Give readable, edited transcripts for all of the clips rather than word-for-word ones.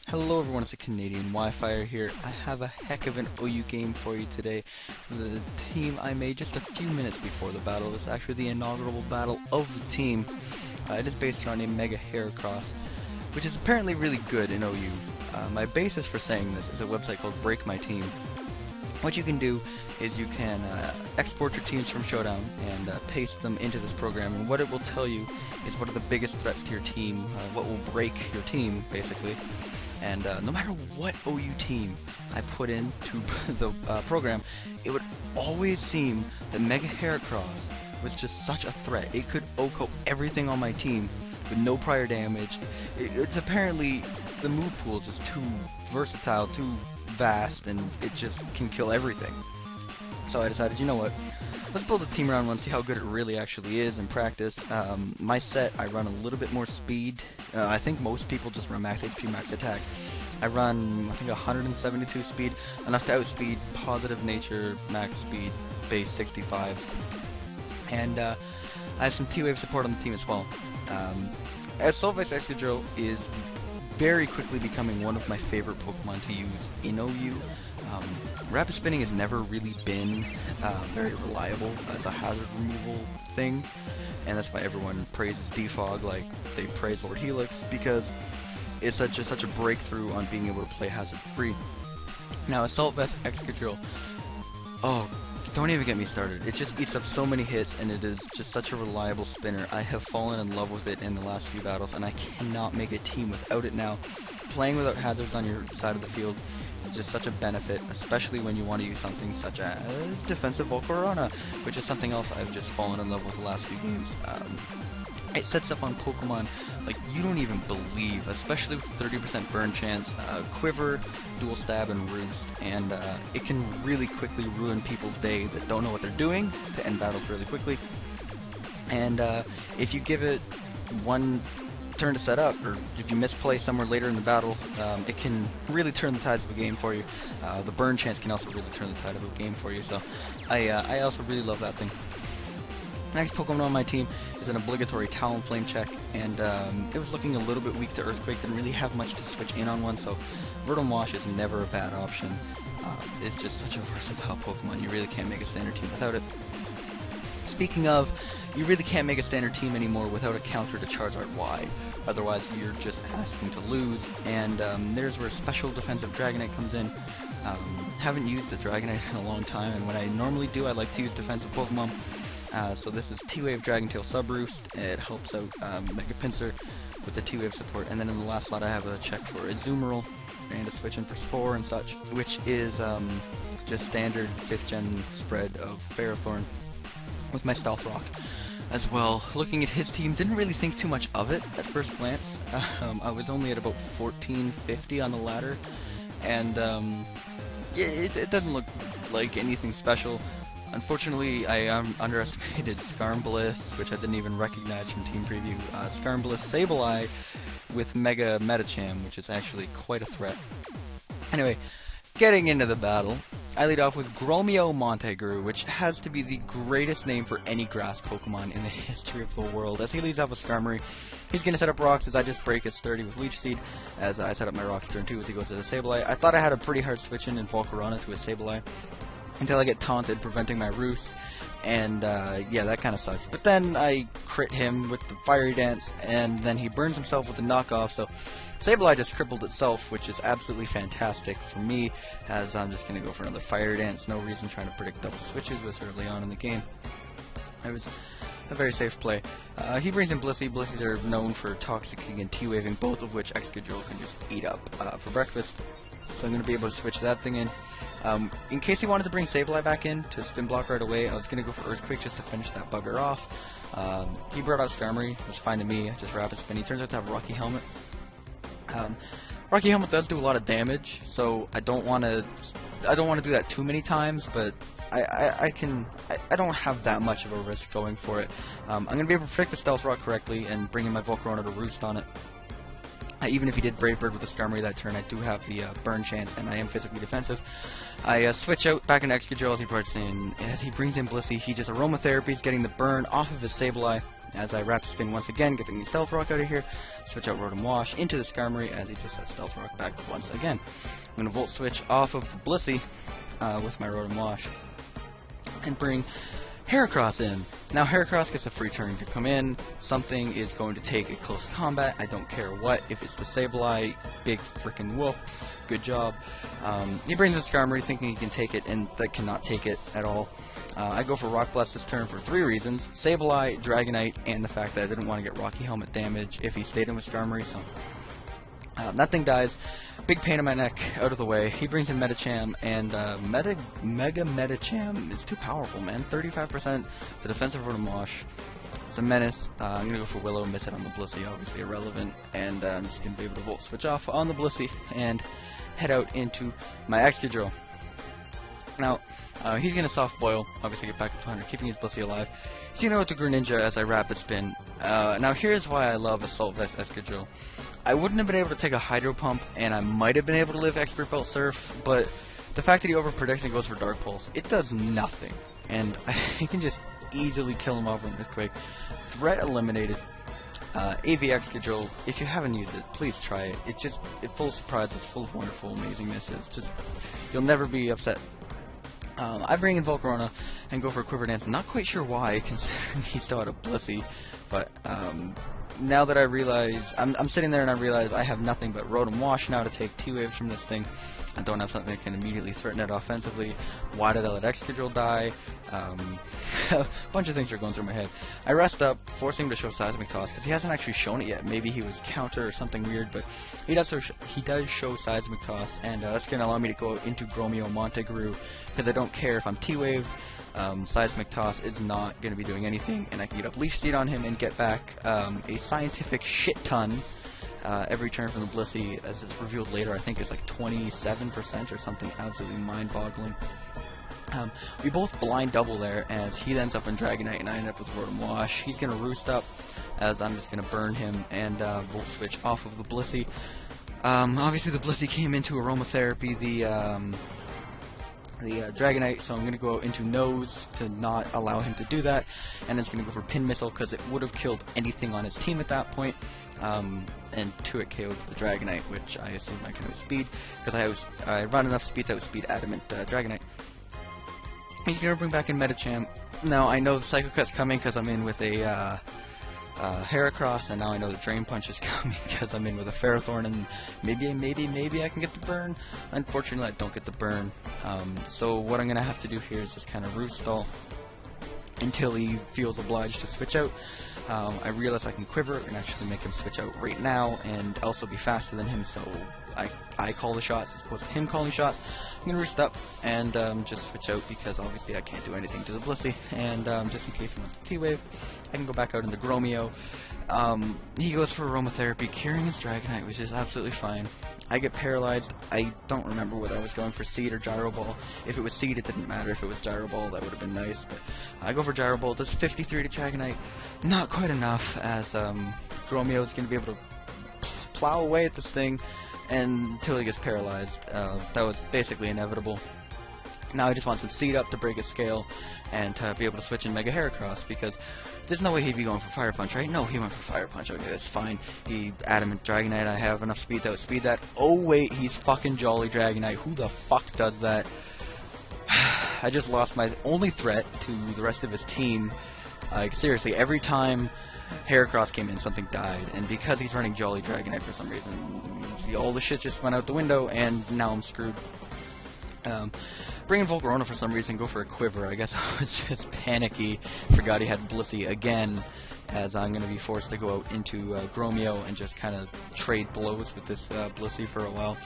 Hello everyone, it's TheCanadianWifier here. I have a heck of an OU game for you today. The team I made just a few minutes before the battle is actually the inaugural battle of the team. It is based on a Mega Heracross, which is apparently really good in OU. My basis for saying this is a website called Break My Team. What you can do is you can export your teams from Showdown and paste them into this program, and what it will tell you is what are the biggest threats to your team, what will break your team, basically. And no matter what OU team I put into the program, it would always seem that Mega Heracross was just such a threat. It could OHKO everything on my team with no prior damage. It's apparently, the move pool is just too versatile, too vast, and it just can kill everything. So I decided, you know what, let's build a team around one, see how good it really actually is in practice. My set, I run a little bit more speed. I think most people just run max HP, max attack. I run, I think, 172 speed, enough to outspeed Positive Nature, max speed, base 65. And I have some T-Wave support on the team as well. Assault-Vest Excadrill is very quickly becoming one of my favorite Pokemon to use in OU. Rapid Spinning has never really been very reliable as a hazard removal thing, and that's why everyone praises Defog like they praise Lord Helix, because it's such a breakthrough on being able to play hazard free. Now Assault Vest Excadrill, oh, don't even get me started. It just eats up so many hits, and it is just such a reliable spinner. I have fallen in love with it in the last few battles, and I cannot make a team without it now. Playing without hazards on your side of the field is just such a benefit, especially when you want to use something such as defensive Volcarona, which is something else I've just fallen in love with the last few games. It sets up on Pokemon like you don't even believe, especially with 30% burn chance, Quiver, Dual Stab, and Roost, and it can really quickly ruin people's day that don't know what they're doing to end battles really quickly. And if you give it one turn to set up, or if you misplay somewhere later in the battle, it can really turn the tides of a game for you. The burn chance can also really turn the tide of a game for you, so I also really love that thing. Next Pokemon on my team is an obligatory Talonflame check, and it was looking a little bit weak to Earthquake, didn't really have much to switch in on one, so Verdant Wash is never a bad option. It's just such a versatile Pokemon, you really can't make a standard team without it. Speaking of, you really can't make a standard team anymore without a counter to Charizard Y, otherwise you're just asking to lose, and there's where Special Defensive Dragonite comes in. Haven't used the Dragonite in a long time, and when I normally do, I like to use defensive Pokemon. So this is T-Wave Dragon-Tail Subroost. It helps out Mega Pinsir with the T-Wave support, and then in the last slot I have a check for Azumarill and a switch in for Spore and such, which is just standard 5th gen spread of Ferrothorn with my Stealth Rock as well. Looking at his team, didn't really think too much of it at first glance. I was only at about 1450 on the ladder, and yeah, it doesn't look like anything special. Unfortunately, I underestimated Skarmbliss, which I didn't even recognize from Team Preview. Skarmbliss Sableye with Mega Metacham, which is actually quite a threat. Anyway, getting into the battle, I lead off with Growmeo Montegru, which has to be the greatest name for any grass Pokemon in the history of the world. As he leads off with Skarmory, he's going to set up rocks as I just break his 30 with Leech Seed, as I set up my rocks turn 2 as he goes to the Sableye. I thought I had a pretty hard switch in Volcarona to a Sableye, until I get taunted, preventing my Roost, and yeah, that kind of sucks. But then I crit him with the Fiery Dance, and then he burns himself with the knockoff, so Sableye just crippled itself, which is absolutely fantastic for me, as I'm just going to go for another Fiery Dance. No reason trying to predict double switches this early on in the game. It was a very safe play. He brings in Blissey. Blissies are known for Toxicking and T-Waving, both of which Excadrill can just eat up for breakfast. So I'm going to be able to switch that thing in. In case he wanted to bring Sableye back in to spin block right away, I was going to go for Earthquake just to finish that bugger off. He brought out Skarmory, which is fine to me, just Rapid Spin. He turns out to have Rocky Helmet. Rocky Helmet does do a lot of damage, so I don't want to do that too many times, but I don't have that much of a risk going for it. I'm going to be able to predict the Stealth Rock correctly and bring in my Volcarona to Roost on it. Even if he did Brave Bird with the Skarmory that turn, I do have the burn chance, and I am physically defensive. I switch out back in Excadrill as he brings in Blissey. He just Aromatherapies, getting the burn off of his Sableye, as I Rapid Spin once again, getting the Stealth Rock out of here, switch out Rotom Wash into the Skarmory as he just has Stealth Rock back once again. I'm going to Volt Switch off of the Blissey with my Rotom Wash and bring Heracross in. Now Heracross gets a free turn to come in. Something is going to take a close combat. I don't care what. If it's the Sableye, big freaking whoop. Good job. He brings in Skarmory thinking he can take it, and that cannot take it at all. I go for Rock Blast this turn for 3 reasons. Sableye, Dragonite, and the fact that I didn't want to get Rocky Helmet damage if he stayed in with Skarmory, so that thing dies. Big pain in my neck, out of the way. He brings in Medicham, and Mega Medicham is too powerful, man. 35% to defensive Rotom Wash. It's a menace. I'm going to go for Willow, miss it on the Blissey, obviously irrelevant, and I'm just going to be able to Volt Switch off on the Blissey and head out into my Excadrill. Now, he's going to Soft Boil, obviously get back up to 200, keeping his Blissey alive. He's going to go to Greninja as I Rapid Spin. Now, here's why I love Assault Vest Excadrill. I wouldn't have been able to take a Hydro Pump, and I might have been able to live Expert Belt Surf, but the fact that he overpredicts and goes for Dark Pulse, it does nothing. And I can just easily kill him off with Quick. Threat eliminated. AV Excadrill, if you haven't used it, please try it. It's full of surprises, full of wonderful amazingness. It's just, you'll never be upset. I bring in Volcarona and go for a Quiver Dance. I'm not quite sure why, considering he still had a Blissey, but now that I realize, I'm sitting there and I realize I have nothing but Rotom Wash now to take T-Waves from this thing. I don't have something that can immediately threaten it offensively. Why did I let Excadrill die? A bunch of things are going through my head. I rest up, forcing him to show Seismic Toss, because he hasn't actually shown it yet. Maybe he was counter or something weird, but he does show Seismic Toss, and that's going to allow me to go into Growmeo Montegru, because I don't care if I'm T-Waved. Seismic Toss is not going to be doing anything, and I can get up Leaf Seed on him and get back a scientific shit ton every turn from the Blissey, as it's revealed later. I think it's like 27% or something absolutely mind-boggling. We both blind double there, as he ends up in Dragonite and I end up with Rotom Wash. He's going to Roost Up, as I'm just going to burn him and Volt Switch off of the Blissey. Obviously the Blissey came into Aromatherapy, the Dragonite, so I'm going to go into Nose to not allow him to do that, and it's going to go for Pin Missile, because it would have killed anything on his team at that point, and 2-hit KO'd the Dragonite, which I assume I can outspeed, because I run enough speed to outspeed Adamant Dragonite. He's going to bring back in Medicham. Now, I know the Psycho Cut's coming, because I'm in with a Heracross, and now I know the Drain Punch is coming because I'm in with a Ferrothorn, and maybe I can get the burn. Unfortunately, I don't get the burn. So what I'm going to have to do here is just kind of Roost Stall until he feels obliged to switch out. I realize I can Quiver and actually make him switch out right now, and also be faster than him, so I call the shots as opposed to him calling shots. I'm going to Roost Up and just switch out, because obviously I can't do anything to the Blissey, and just in case he wants to T-Wave, I can go back out into Growmeo. He goes for Aromatherapy, carrying his Dragonite, which is absolutely fine. I get paralyzed. I don't remember whether I was going for Seed or Gyro Ball. If it was Seed, it didn't matter. If it was Gyro Ball, that would have been nice. But I go for Gyro Ball. Does 53 to Dragonite. Not quite enough, as Growmeo is going to be able to plow away at this thing until he gets paralyzed. That was basically inevitable. Now I just want some Seed Up to break its scale and to be able to switch in Mega Heracross, because there's no way he'd be going for Fire Punch, right? No, he went for Fire Punch. Okay, that's fine. He Adamant Dragonite. I have enough speed to outspeed that. Oh wait, he's fucking Jolly Dragonite. Who the fuck does that? I just lost my only threat to the rest of his team. Like, seriously, every time Heracross came in, something died, and because he's running Jolly Dragonite for some reason, all the shit just went out the window, and now I'm screwed. Bring in Volcarona for some reason, go for a Quiver. I guess I was just panicky, forgot he had Blissey again, as I'm going to be forced to go out into Growmeo and just kind of trade blows with this Blissey for a while.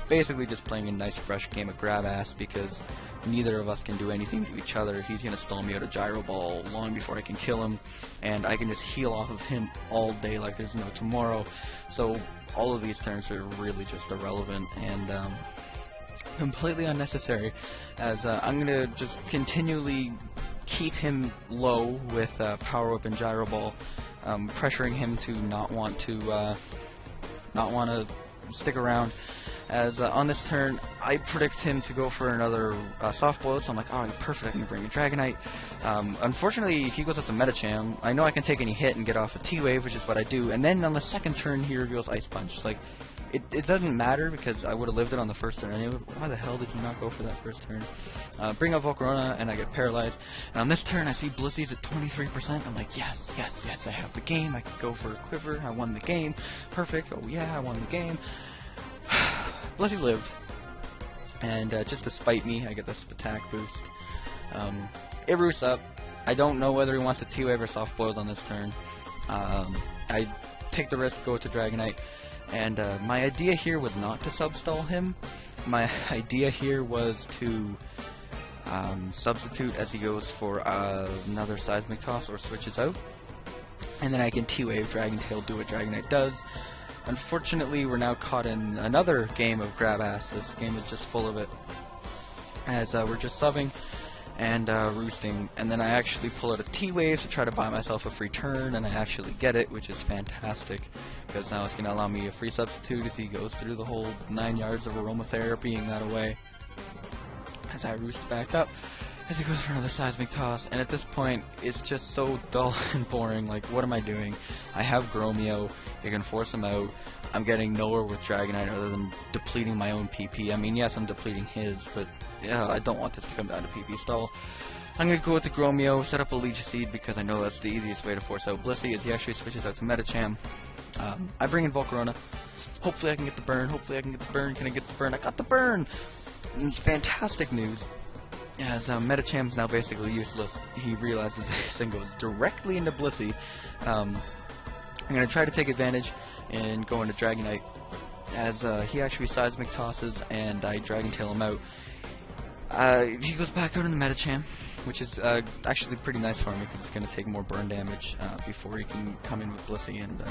Basically just playing a nice fresh game of grab ass, because neither of us can do anything to each other. He's going to stall me out a Gyro Ball long before I can kill him, and I can just heal off of him all day like there's no tomorrow. So all of these turns are really just irrelevant and completely unnecessary, as I'm going to just continually keep him low with Power Whip and Gyro Ball, pressuring him to not want to stick around. As on this turn, I predict him to go for another soft boil, so I'm like, alright, perfect, I can bring a Dragonite. Unfortunately, he goes up to Medicham. I know I can take any hit and get off a T-Wave, which is what I do, and then on the second turn, he reveals Ice Punch. Like, it doesn't matter because I would have lived it on the first turn anyway. Why the hell did you not go for that first turn? Bring up Volcarona and I get paralyzed. And on this turn I see Blissey's at 23%. I'm like, yes, yes, yes, I have the game. I can go for a Quiver. I won the game. Perfect. Oh yeah, I won the game. Blissey lived. And just to spite me, I get this attack boost. It roosts up. I don't know whether he wants to T-Wave or Soft Boiled on this turn. I take the risk, go to Dragonite. And my idea here was not to substall him. My idea here was to substitute as he goes for another Seismic Toss or switches out. And then I can T-Wave, Dragon Tail, do what Dragonite does. Unfortunately, we're now caught in another game of grab ass. This game is just full of it. As we're just subbing and roosting, and then I actually pull out a T-Wave to try to buy myself a free turn, and I actually get it, which is fantastic, because now it's going to allow me a free substitute as he goes through the whole 9 yards of aromatherapying that away. As I roost back up, as he goes for another Seismic Toss, and at this point, it's just so dull and boring. Like, what am I doing? I have Growmeo, you can force him out. I'm getting nowhere with Dragonite other than depleting my own PP. I mean, yes, I'm depleting his, but yeah, I don't want this to come down to PP stall. I'm going to go with the Growmeo, set up a Leech Seed because I know that's the easiest way to force out Blissey as he actually switches out to Medicham. I bring in Volcarona. Hopefully I can get the burn. Hopefully I can get the burn. Can I get the burn? I got the burn! And it's fantastic news. As Medicham's now basically useless. He realizes this thing goes directly into Blissey. I'm going to try to take advantage and go into Dragonite. As he actually Seismic Tosses and I Dragon Tail him out. He goes back out in the Medicham, which is actually pretty nice for me because it's going to take more burn damage before he can come in with Blissey and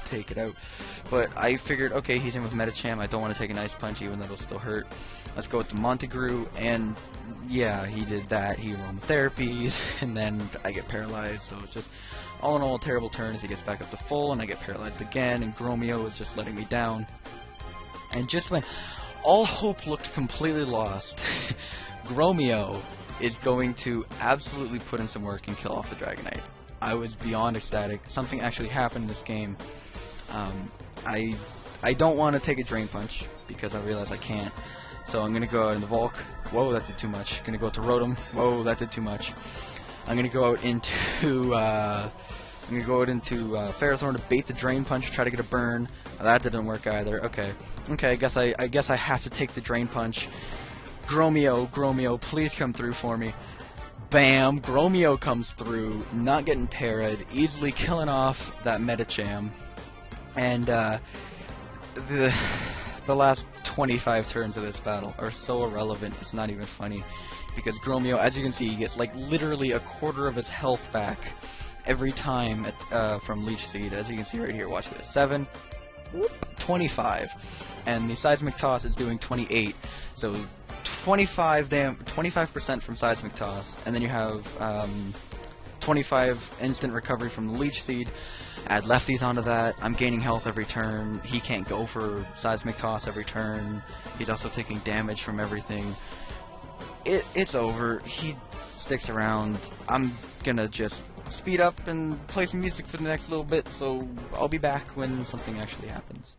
take it out. But I figured, okay, he's in with Medicham, I don't want to take an Ice Punch even though it'll still hurt. Let's go with the Montegru, and yeah, he did that. He aromatherapies, and then I get paralyzed, so it's just all in all a terrible turn as he gets back up to full, and I get paralyzed again, and Growmeo is just letting me down. And just when all hope looked completely lost, Growmeo is going to absolutely put in some work and kill off the Dragonite. I was beyond ecstatic. Something actually happened in this game. I don't want to take a Drain Punch because I realize I can't. So I'm gonna go out in the Volk. Whoa, that did too much. Gonna go to Rotom. Whoa, that did too much. I'm gonna go out into Ferrothorn to bait the Drain Punch, try to get a burn. That didn't work either. Okay, I guess I have to take the Drain Punch. Growmeo, please come through for me. Bam! Growmeo comes through, not getting parried, easily killing off that Medicham. And the last 25 turns of this battle are so irrelevant, it's not even funny. Because Growmeo, as you can see, gets like literally a quarter of his health back every time from Leech Seed. As you can see right here, watch this. 7, whoop, 25. And the Seismic Toss is doing 28. So 25% from Seismic Toss, and then you have 25 instant recovery from the Leech Seed. Add lefties onto that. I'm gaining health every turn. He can't go for Seismic Toss every turn. He's also taking damage from everything. It's over. He sticks around. I'm gonna just speed up and play some music for the next little bit, so I'll be back when something actually happens.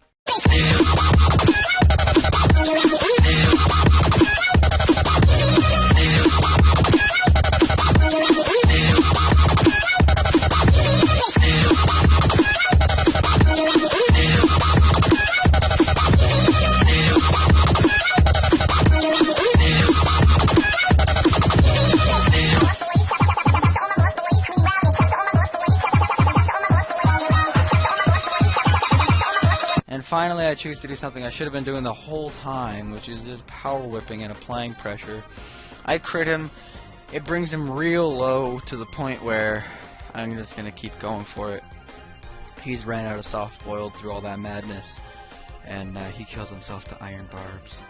And finally, I choose to do something I should have been doing the whole time, which is just power whipping and applying pressure. I crit him. It brings him real low to the point where I'm just going to keep going for it. He's ran out of soft boiled through all that madness, and he kills himself to Iron Barbs.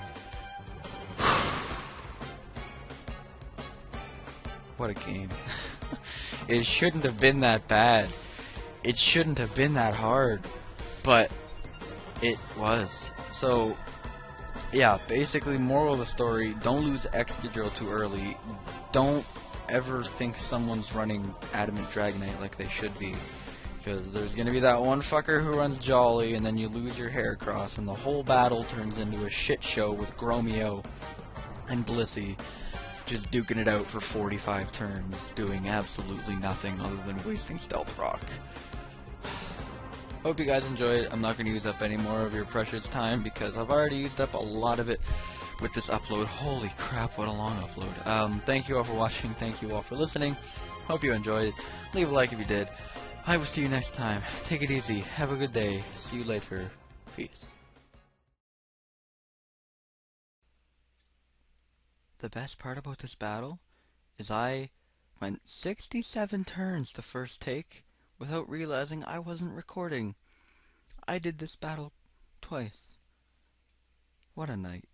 What a game. It shouldn't have been that bad. It shouldn't have been that hard. But it was. So, Yeah, basically, moral of the story, don't lose Excadrill too early. Don't ever think someone's running Adamant Dragonite like they should be. Because there's going to be that one fucker who runs Jolly, and then you lose your Heracross, and the whole battle turns into a shit show with Growmeo and Blissey just duking it out for 45 turns, doing absolutely nothing other than wasting Stealth Rock. Hope you guys enjoyed. I'm not going to use up any more of your precious time because I've already used up a lot of it with this upload. Holy crap, what a long upload. Thank you all for watching. Thank you all for listening. Hope you enjoyed. Leave a like if you did. I will see you next time. Take it easy. Have a good day. See you later. Peace. The best part about this battle is I went 67 turns the first take without realizing I wasn't recording. I did this battle twice. What a night.